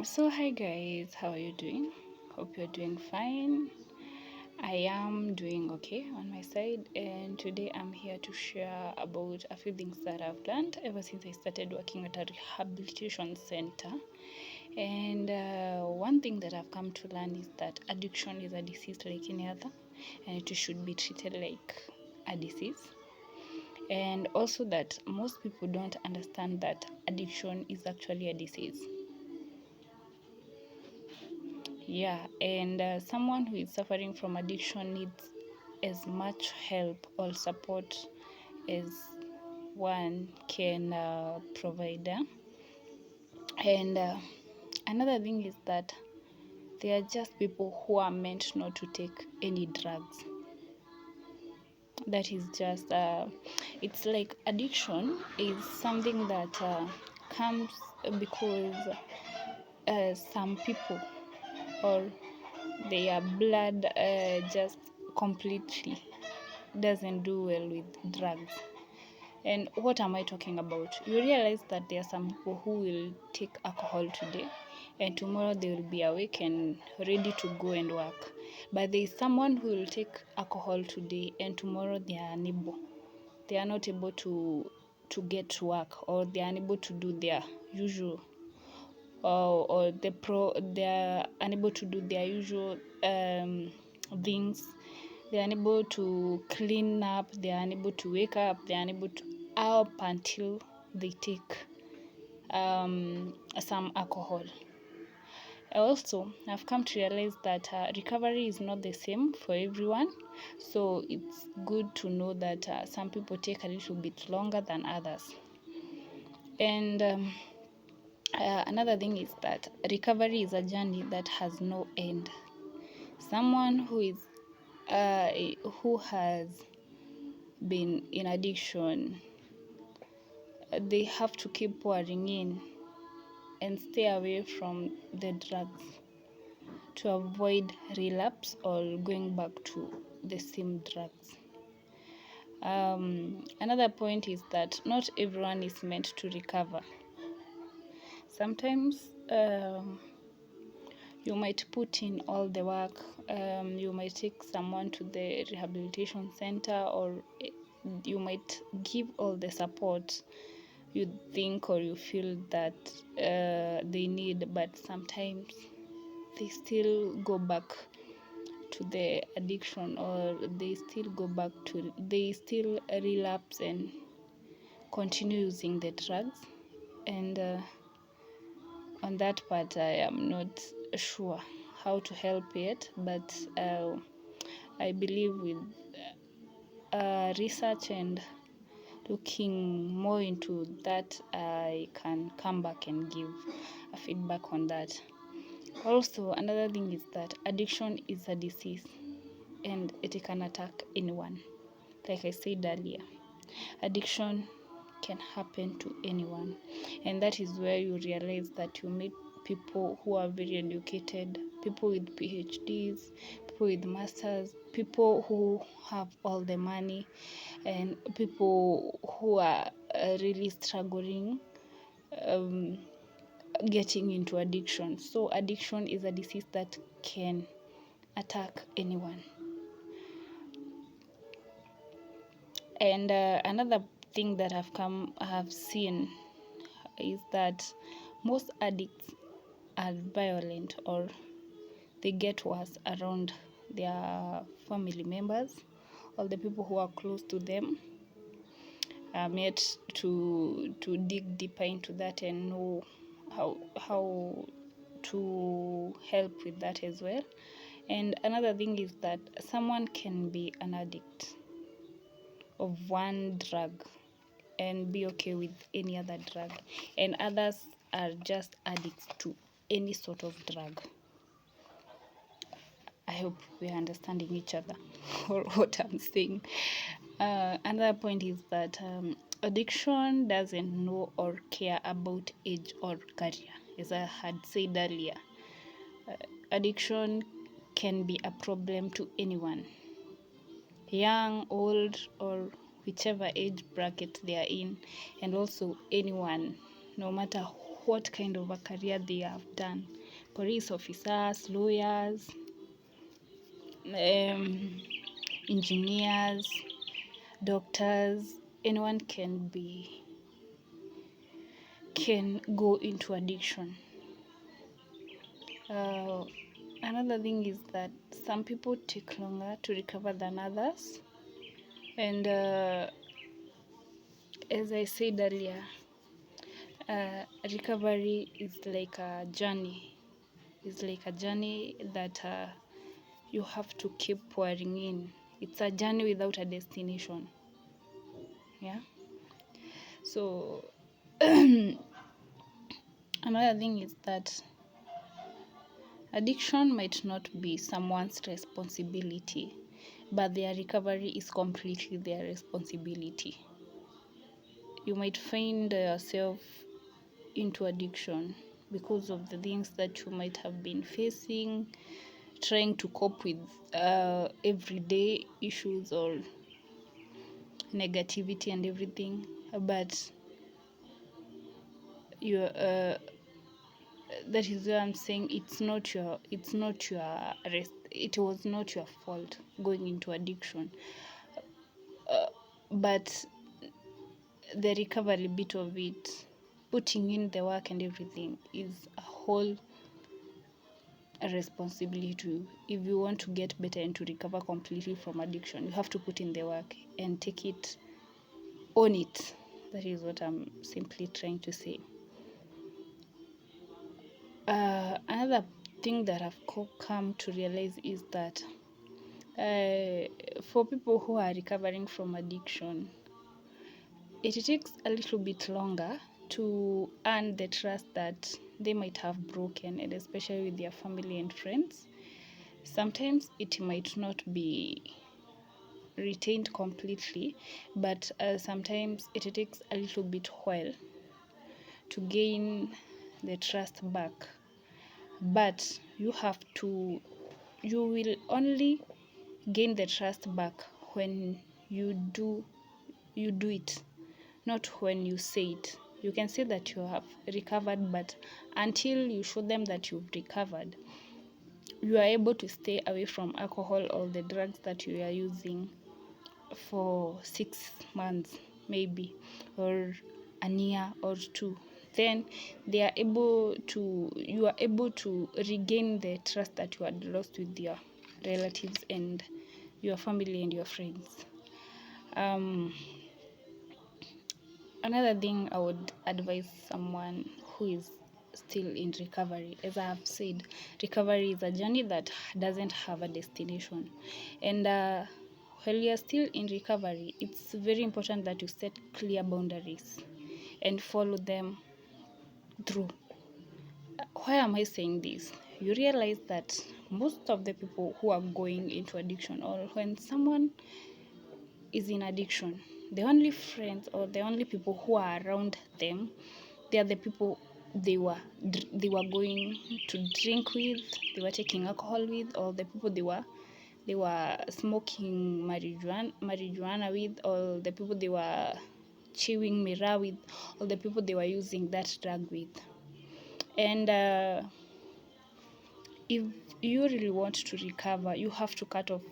So, hi guys, how are you doing? Hope you're doing fine. I am doing okay on my side, and today I'm here to share about a few things that I've learned ever since I started working at a rehabilitation center. And one thing that I've come to learn is that addiction is a disease like any other, and it should be treated like a disease. And also, that most people don't understand that addiction is actually a disease. Yeah, and someone who is suffering from addiction needs as much help or support as one can provide. And another thing is that they are just people who are meant not to take any drugs. That is just, it's like addiction is something that comes because some people or their blood just completely doesn't do well with drugs. And what am I talking about? You realize that there are some people who will take alcohol today and tomorrow they will be awake and ready to go and work. But there is someone who will take alcohol today and tomorrow they are unable. They are not able to get to work, or they are unable to do their usual or they are unable to do their usual things. They are unable to clean up, they are unable to wake up, they are unable to up until they take some alcohol. Also, I've come to realize that recovery is not the same for everyone, so it's good to know that some people take a little bit longer than others. And another thing is that recovery is a journey that has no end. Someone who has been in addiction, they have to keep pouring in and stay away from the drugs to avoid relapse or going back to the same drugs. Another point is that not everyone is meant to recover. Sometimes you might put in all the work, you might take someone to the rehabilitation center, or you might give all the support you think or you feel that they need, but sometimes they still go back to the addiction, or they still relapse and continue using the drugs. And on that part I am not sure how to help yet, but I believe with research and looking more into that, I can come back and give a feedback on that. Also, another thing is that addiction is a disease and it can attack anyone. Like I said earlier, addiction can happen to anyone, and that is where you realize that you meet people who are very educated, people with PhDs, people with masters, people who have all the money, and people who are really struggling getting into addiction. So addiction is a disease that can attack anyone. And another thing that have seen is that most addicts are violent, or they get worse around their family members, or the people who are close to them. I'm yet to dig deeper into that and know how to help with that as well. And another thing is that someone can be an addict of one drug and be okay with any other drug, and others are just addicts to any sort of drug. I hope we're understanding each other or what I'm saying. Another point is that addiction doesn't know or care about age or career. As I had said earlier, addiction can be a problem to anyone, young, old, or whichever age bracket they are in, and also anyone, no matter what kind of a career they have done. Police officers, lawyers, engineers, doctors, anyone can go into addiction. Another thing is that some people take longer to recover than others, and as I said earlier, recovery is like a journey. It's like a journey that you have to keep pouring in. It's a journey without a destination. Yeah. So another thing is that addiction might not be someone's responsibility, but their recovery is completely their responsibility. You might find yourself into addiction because of the things that you might have been facing, trying to cope with everyday issues or negativity and everything, but you that is why I'm saying it was not your fault going into addiction, but the recovery bit of it, putting in the work and everything, is a whole responsibility. If you want to get better and to recover completely from addiction, you have to put in the work and take it, own it. That is what I'm simply trying to say. Another thing that I've come to realize is that for people who are recovering from addiction, it takes a little bit longer to earn the trust that they might have broken, and especially with their family and friends. Sometimes it might not be retained completely, but sometimes it takes a little bit while to gain the trust back. But you will only gain the trust back when you do it, not when you say it. You can say that you have recovered, but until you show them that you've recovered, you are able to stay away from alcohol or the drugs that you are using for 6 months maybe, or a year or two. Then you are able to regain the trust that you had lost with your relatives and your family and your friends. Another thing I would advise someone who is still in recovery, as I have said, recovery is a journey that doesn't have a destination. And while you're still in recovery, it's very important that you set clear boundaries and follow them through. Why am I saying this? You realize that most of the people who are going into addiction, or when someone is in addiction, the only friends or the only people who are around them, they are the people they were going to drink with, they were taking alcohol with, or the people they were smoking marijuana with, or the people they were chewing mirror with, or the people they were using that drug with. And if you really want to recover, you have to cut off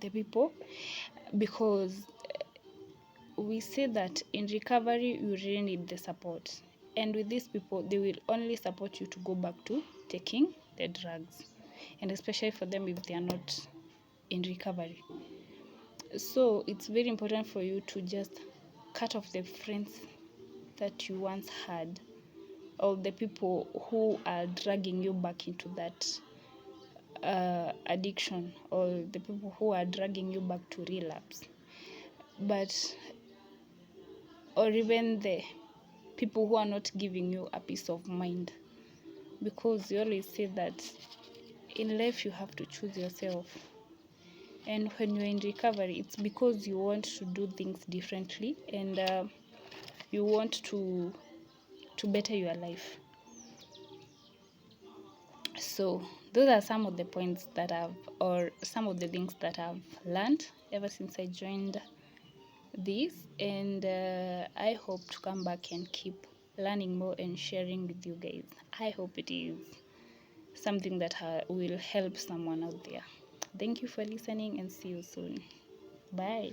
the people, because we say that in recovery you really need the support, and with these people they will only support you to go back to taking the drugs, and especially for them if they are not in recovery. So it's very important for you to just cut off the friends that you once had, or the people who are dragging you back into that addiction, or the people who are dragging you back to relapse, or even the people who are not giving you a peace of mind, because you always say that in life you have to choose yourself, and when you're in recovery, it's because you want to do things differently, and you want to better your life. So those are some of the points or some of the things that I've learned ever since I joined this, and I hope to come back and keep learning more and sharing with you guys. I hope it is something that will help someone out there. Thank you for listening and see you soon. Bye.